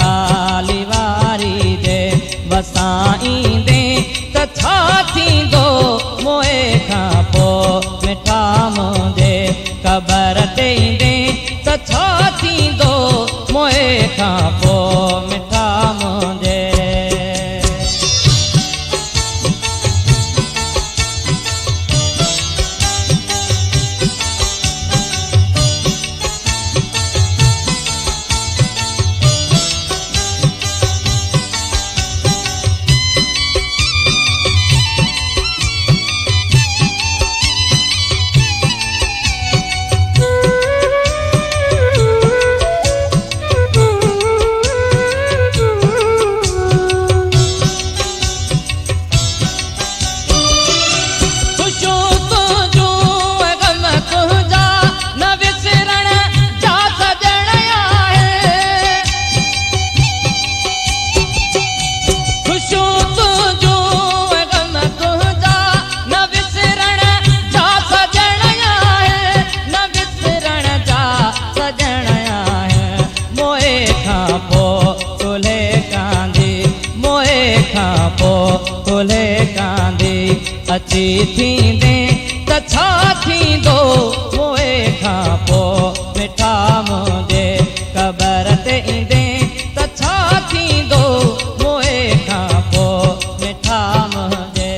ॻाल्हि वारी जे वसाईंदे त छा थींदो मोए खां पोइ मिठा मुंहिंजे क़बर ते ईंदे त छा थींदो मोए खां पोइ मिठा मुंहिंजे। अची थींदे त छा थींदो मोए खां पोइ मिठा मुंहिंजे क़बर ते ईंदे त छा थींदो मोए खां पोइ मिठा मुंहिंजे।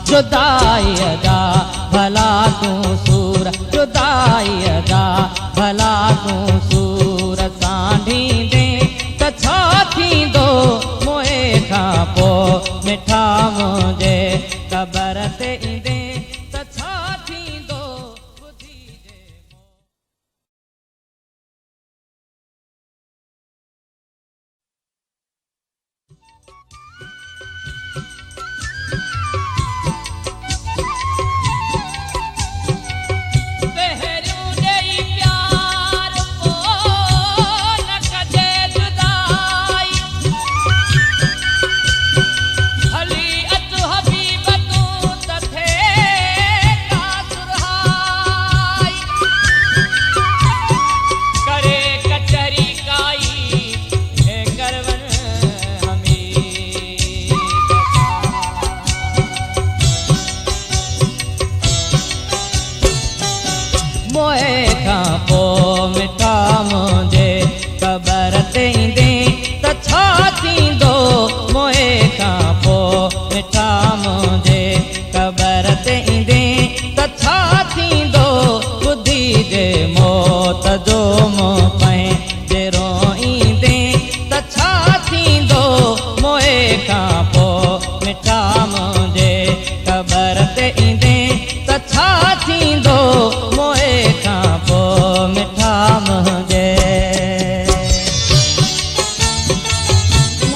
जुदाई जा भला तूं सूर जुदाई जा भला तूं सूर सांढींदे त छा थींदो मोए खां पोइ मिठा मुंहिंजे क़बर ते ईंदे त छा थींदो ॿुधी जे। मोए खां पोइ मिठा मुंहिंजे क़बर ते ईंदे त छा थींदो मोए खां पोइ मिठा मुंहिंजे